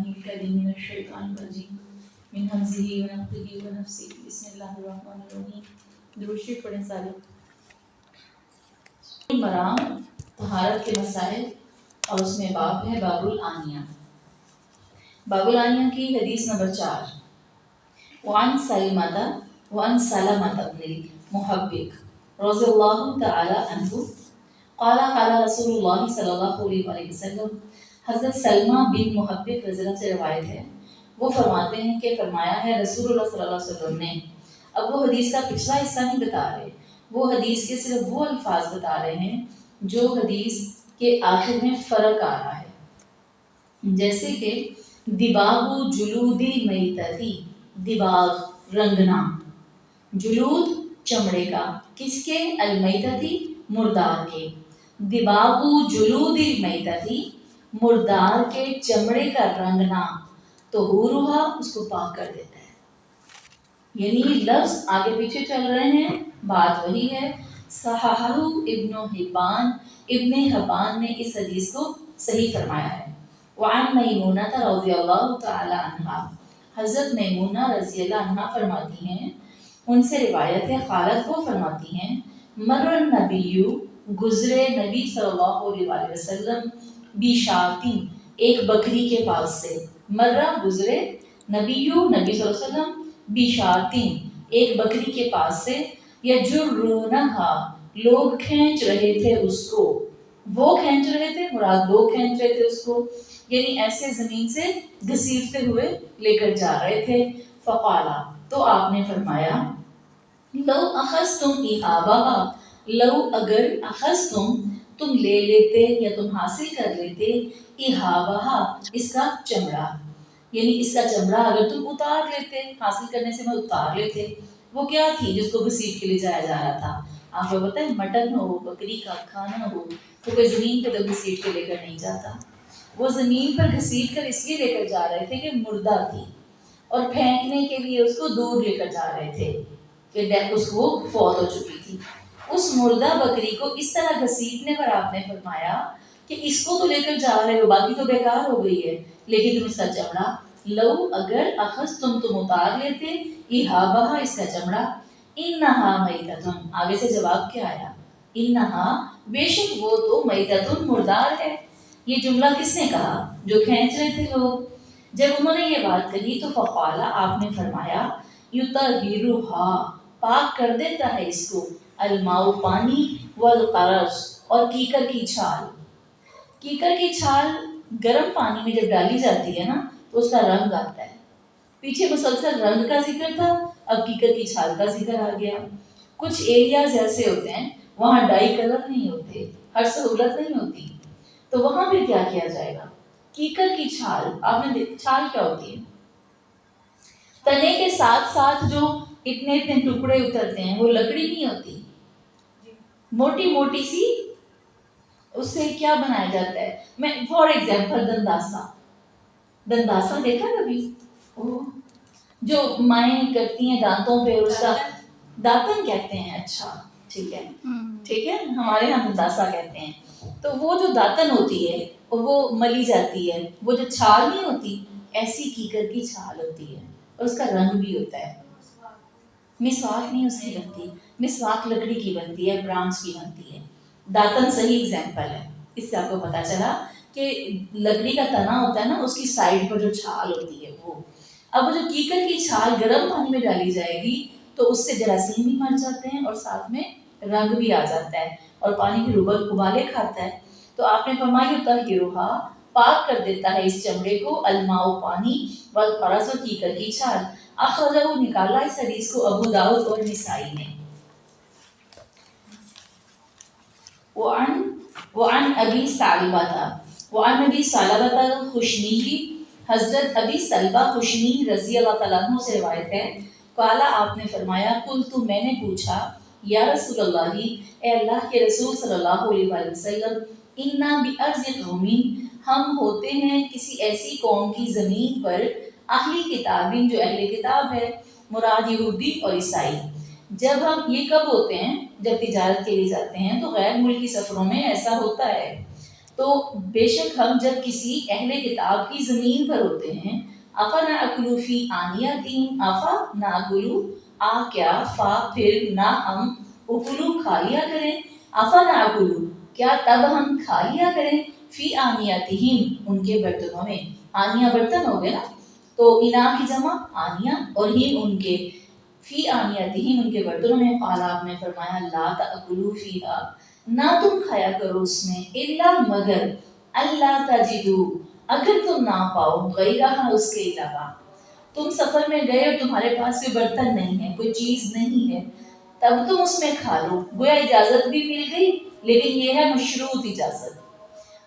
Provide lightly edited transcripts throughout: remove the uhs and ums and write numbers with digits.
الكريم من الشيطان الرجيم من همزه ونفخه ونفسه بسم الله الرحمن الرحیم. درود شریف پڑھیں سارے. مرام طہارت کے مسائل اور اس میں باب ہے باب الآنیہ. باب الآنیہ کی حدیث نمبر 4. وعن سلمة بن المحبق رضی اللہ تعالی عنہ قال قال رسول اللہ صلی اللہ علیہ وسلم. حضرت سلمہ بن محبق رضی اللہ سے روایت ہے، وہ فرماتے ہیں کہ فرمایا ہے رسول اللہ صلی اللہ علیہ وسلم نے. اب وہ حدیث کا پچھلا حصہ نہیں بتا رہے، وہ حدیث کے صرف وہ الفاظ بتا رہے ہیں جو حدیث کے آخر میں فرق آ رہا ہے. جیسے کہ دباغ جلودی میتتی، دباغ رنگنا، جلود چمڑے کا، کس کے؟ المیتتی مردار کے. دباغ جلودی میتتی، مردار کے چمڑے کا رنگنا، تو حورہا اس کو پاک کر دیتا ہے. یعنی لفظ آگے پیچھے چل رہے ہیں، بات وہی ہے. صححہ ابن حبان نے اس حدیث کو صحیح فرمایا ہے. وعن میمونہ رضی اللہ تعالی عنہا، حضرت میمونہ رضی اللہ عنہا فرماتی ہیں، ان سے روایت ہے، قالت وہ فرماتی ہیں، مر النبی، گزرے نبی صلی اللہ علیہ وسلم، بیشاتین ایک بکری کے پاس سے. مرہ گزرے، نبی صلی اللہ علیہ وسلم، بیشاتین ایک بکری کے پاس سے. یجرونہا لوگ کھینچ رہے تھے اس کو. وہ کھینچ رہے تھے، مراد لوگ کھینچ رہے تھے اس کو، یعنی ایسے زمین سے گھسیٹتے ہوئے لے کر جا رہے تھے. فقالا تو آپ نے فرمایا، لو اخذتم اہابہا، لو اگر اخذتم تم لے لیتے یا تم حاصل کر لیتے، اہابہا اس کا چمڑا، یعنی اس کا چمڑا اگر تم اتار لیتے، حاصل کرنے سے میں اتار لیتے. وہ کیا تھی جس کو گھسیٹ کے لے جایا جا رہا تھا؟ آپ کو پتہ ہے مٹن ہو، بکری کا کھانا ہو تو کوئی زمین پہ تو گھسیٹ کے لے کر نہیں جاتا. وہ زمین پر گھسیٹ کر اس لیے لے کر جا رہے تھے کہ مردہ تھی، اور پھینکنے کے لیے اس کو دور لے کر جا رہے تھے کہ اس کو فوت ہو چکی تھی. اس مردہ بکری کو اس طرح گھسیٹنے پر آپ نے فرمایا کہ اس کو تو لے کر جا رہے ہو، باقی تو بیکار ہو گئی ہے، لیکن تم اس کا چمڑا، لو اگر اخذ تم اتار لیتے، اہابہا اس کا چمڑا، انہا میتتن، آگے سے جواب کیا آیا؟ انہا بے شک وہ تو میتتن مردار ہے. یہ جملہ کس نے کہا؟ جو کھینچ رہے تھے لوگ. جب انہوں نے یہ بات کہی تو فقالا آپ نے فرمایا، یطہرھا پاک کر دیتا ہے اس کو، الماء پانی، والقرض اور کیکر کی چھال. کیکر کی چھال گرم پانی میں جب ڈالی جاتی ہے نا تو اس کا رنگ آتا ہے. پیچھے مسلسل رنگ کا ذکر تھا، اب کیکر کی چھال کا ذکر آ گیا. کچھ ایریاز ایسے ہوتے ہیں وہاں ڈائی کلر نہیں ہوتے، ہر سہولت نہیں ہوتی، تو وہاں پہ کیا کیا جائے گا؟ کیکر کی چھال. آپ نے چھال کیا ہوتی ہے؟ تنے کے ساتھ ساتھ جو اتنے اتنے ٹکڑے اترتے ہیں، وہ لکڑی نہیں ہوتی، موٹی موٹی سی. اس سے کیا بنایا جاتا ہے؟ میں فار ایگزامپل دنداسا دیکھا کبھی؟ جو مائیں کرتی ہیں دانتوں پہ، اس کا داتن کہتے ہیں. اچھا ٹھیک ہے، ہمارے یہاں دنداسا کہتے ہیں. تو وہ جو داتن ہوتی ہے وہ ملی جاتی ہے، وہ جو چھال نہیں ہوتی، ایسی کیکر کی چھال ہوتی ہے، اور اس کا رنگ بھی ہوتا ہے. مسواک نہیں اس کی بنتی، مسواک لکڑی کی بنتی ہے، برانس کی بنتی ہے. داتن صحیح ایگزامپل ہے. اس سے آپ کو پتا چلا کہ لکڑی کا تنا ہوتا ہے نا، اس کی سائڈ پر جو چھال ہوتی ہے وہ. اب جو کیکر کی چھال گرم پانی میں ڈالی جائے گی تو اس سے جراثیم بھی مر جاتے ہیں اور ساتھ میں رنگ بھی آ جاتا ہے، اور پانی کی ابالے کھاتا ہے. تو آپ نے فرمایا یطہرھا پاک کر دیتا ہے اس چمڑے کو، الماء پانی، والقرض کیکر کی چھال. اخرجہ نکالا اس حدیث کو ابو داؤد اور نسائی نے. وعن ابی ثعلبہ خشنی، حضرت ابی ثعلبہ خشنی رضی اللہ تعالیٰ عنہ سے روایت ہے، قال آپ نے فرمایا، قلت میں نے پوچھا، یا رسول اللہ اے اللہ کے رسول صلی اللہ علیہ وسلم، انا بارض قوم ہم ہوتے ہیں کسی ایسی قوم کی زمین پر، اہلی کتابین جو اہل کتاب ہے، مراد یہودی اور عیسائی. جب ہم یہ کب ہوتے ہیں؟ جب تجارت کے لیے جاتے ہیں تو غیر ملکی سفروں میں ایسا ہوتا ہے. تو بے شک ہم جب کسی اہل کتاب کی زمین پر ہوتے ہیں، افا ناکلو فی آنیاتہم، افا ناکلو آ کیا فا پھر نہ ہم اکلو کھا لیا کریں، افا ناکلو کیا تب ہم کھا لیا کریں، فی آنیاتہم ان کے برتنوں میں، آنیا برتن ہو گئے نا، تو انا کی جمع آنیا اور ہم ان کے، فی آنیاتہم ان کے برتنوں میں، قال آپ نے فرمایا لا تأکلوا فیہا نہ تم کھایا کرو اس میں، الا مگر اللہ تجدو اگر تم نہ پاؤ غیرہ اس کے علاوہ، تم سفر میں گئے اور تمہارے پاس کوئی برتن نہیں ہے، کوئی چیز نہیں ہے، تب تم اس میں کھا لو، گویا اجازت بھی مل گئی، لیکن یہ ہے مشروط اجازت۔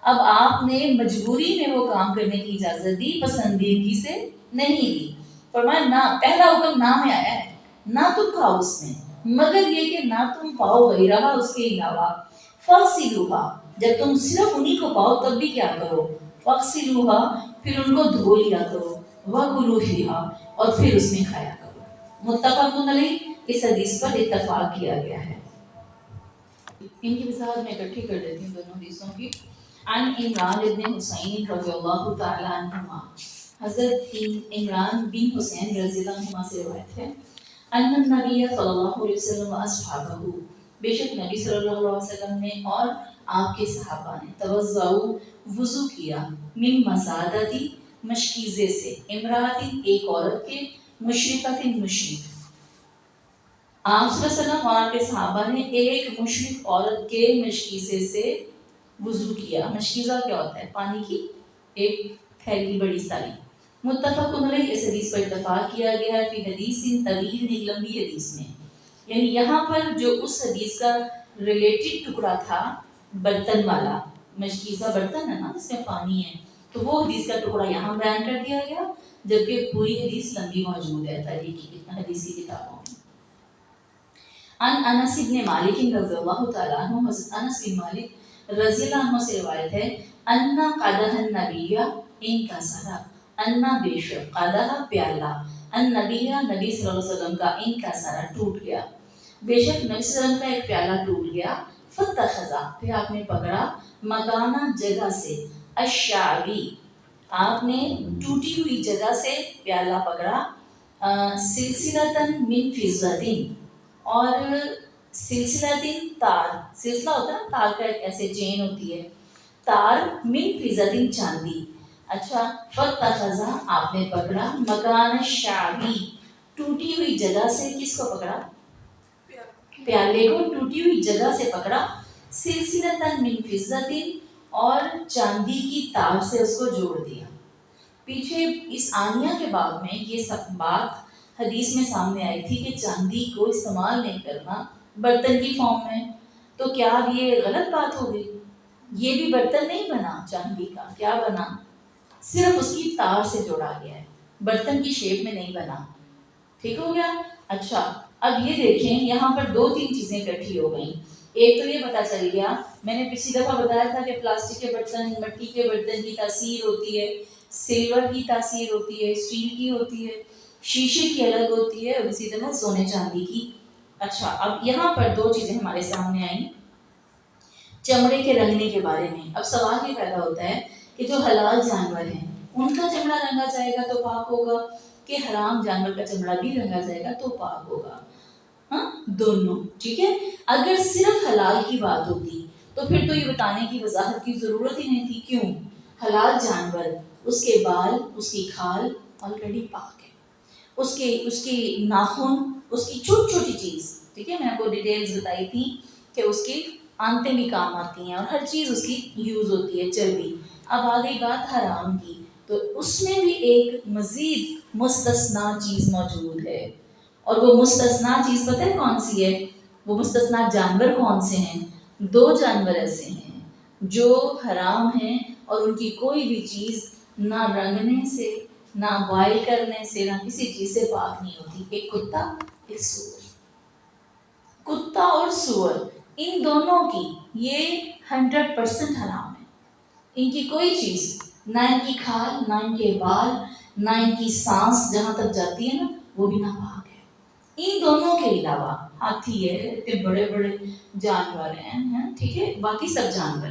اب آپ نے مجبوری میں وہ کام کرنے کی اجازت دی، پسندیدگی سے نہیں دی، فرمایا نہ، پہلا حکم نہ میں آیا ہے، نہ تم کھاؤ اس میں، مگر یہ کہ نہ تم پاؤ غیرہ اس کے علاوہ، فَغْسِلُوهَا جب تم صرف انہی کو پاؤ تب بھی کیا کرو، فَغْسِلُوهَا پھر ان کو دھو لیا کرو، وَكُلُوا فِيهَا اور پھر اس میں کھایا کرو۔ متفق علیہ، اس حدیث پر اتفاق کیا گیا ہے۔ ان کی وضاحت میں اکٹھی کر دیتی ہوں دونوں حدیثوں کی۔ عن عمران ابن حسین رضی اللہ تعالی عنہما، حضرت عمران بن حسین رضی اللہ عنہما سے روایت ہے، ان النبی صلی اللہ علیہ وسلم و اصحابہ بے شک نبی صلی اللہ علیہ وسلم نے اور آپ کے صحابہ نے توضؤ وضو کیا، من مسادتی مشکیزے سے، امراتی ایک عورت کے، مشرقۃ مشرق، آپ صلی اللہ علیہ وسلم اور آپ کے صحابہ نے ایک مشرق عورت کے مشکیزے سے وضو کیا۔ مشکیزہ کیا ہوتا ہے؟ پانی کی ایک تھیلی بڑی ساری۔ متفق علیہ، اس حدیث پر اتفاق کیا گیا ہے، فی حدیث طویل، ایک لمبی حدیث میں، یعنی یہاں پر جو اس حدیث کا ریلیٹڈ ٹکڑا تھا برتن والا، مشکیزہ برتن ہے نا جس میں پانی ہے، تو وہ حدیث کا ٹکڑا یہاں بیان کر دیا گیا، جبکہ پوری حدیث لمبی موجود ہے تاریخ کی حدیث کی کتابوں میں۔ ان انس بن مالک رضی اللہ تعالیٰ عنہ، حضرت انس بن مالک رضی اللہ عنہ سے روایت ہے، ان قدح النبی انکسر، ان بے شک قدح پیالہ، النبی نبی صلی اللہ علیہ وسلم کا انکسر ٹوٹ گیا، بے شک نبی صلی اللہ علیہ وسلم کا ایک پیالہ ٹوٹ گیا، فتخذا پھر آپ نے پکڑا، مکانہ جگہ سے، الشعبی آپ نے ٹوٹی ہوئی جگہ سے پیالہ پکڑا، سلسلۃ من فضۃ اور سلسلہ تار، سلسلہ ہوتا ہے نا تار کا، ایک ایسے چین ہوتی ہے، تار من فضۃ چاندی، اچھا، فتخذا آپ نے پکڑا، مکان الشعبی ٹوٹی ہوئی جگہ سے، کس کو پکڑا؟ پیالے کو ٹوٹی ہوئی جگہ سے پکڑا، سلسلۃ من فضۃ اور چاندی کی تار سے اس کو جوڑ دیا۔ پیچھے اس آنیہ کے باب میں یہ سب بات حدیث میں سامنے آئی تھی کہ چاندی کو استعمال نہیں کرنا برتن کی فارم میں، تو کیا اب یہ غلط بات ہو گئی؟ یہ بھی برتن نہیں بنا چاندی کا، کیا بنا؟ صرف اس کی تار سے جوڑا گیا ہے، برتن کی شیپ میں نہیں بنا، ٹھیک ہو گیا؟ اچھا، اب یہ دیکھیں یہاں پر دو تین چیزیں اکٹھی ہو گئیں، ایک تو یہ پتا چل گیا، میں نے پچھلی دفعہ بتایا تھا کہ پلاسٹک کے برتن، مٹی کے برتن کی تاثیر ہوتی ہے، سلور کی تاثیر ہوتی ہے، اسٹیل کی ہوتی ہے، شیشے کی الگ ہوتی ہے، اور اسی طرح سونے چاندی کی۔ اچھا، اب یہاں پر دو چیزیں ہمارے سامنے آئیں چمڑے کے رنگنے کے بارے میں۔ اب سوال یہ پیدا ہوتا ہے کہ جو حلال جانور ہیں ان کا چمڑا رنگا جائے گا تو پاک ہوگا، کہ حرام جانور کا چمڑا بھی رنگا جائے گا تو پاک ہوگا؟ ہاں، دونوں، ٹھیک ہے۔ اگر صرف حلال کی بات ہوتی تو پھر تو یہ بتانے کی وضاحت کی ضرورت ہی نہیں تھی، کیوں؟ حلال جانور، اس کے بال، اس کی کھال آلریڈی پاک ہے، اس کے ناخن، اس کی چھوٹی چھوٹی چیز، ٹھیک ہے، میں آپ کو ڈیٹیلز بتائی تھی کہ اس کی آنتیں بھی کام آتی ہیں اور ہر چیز اس کی یوز ہوتی ہے، چربی۔ اب آ گئی بات حرام کی، تو اس میں بھی ایک مزید مستثنا چیز موجود ہے، اور وہ مستثنا چیز پتہ ہے کون سی ہے؟ وہ مستثنا جانور کون سے ہیں؟ دو جانور ایسے ہیں جو حرام ہیں اور ان کی کوئی بھی چیز نہ رنگنے سے، نہ بوائل کرنے سے، نہ کسی چیز سے پاک نہیں ہوتی، ایک کتا، ایک سور۔ کتا اور سور، ان دونوں کی یہ 100% حرام ہے، ان کی کوئی چیز، نہ ان کی کھال، نہ ان کے بال، نہ ان کی سانس جہاں تک جاتی ہے نا، وہ بھی ناپاک ہے۔ ان دونوں کے علاوہ ہاتھی ہے، اتنے بڑے بڑے جانور ہیں، ٹھیک ہے، باقی سب جانور،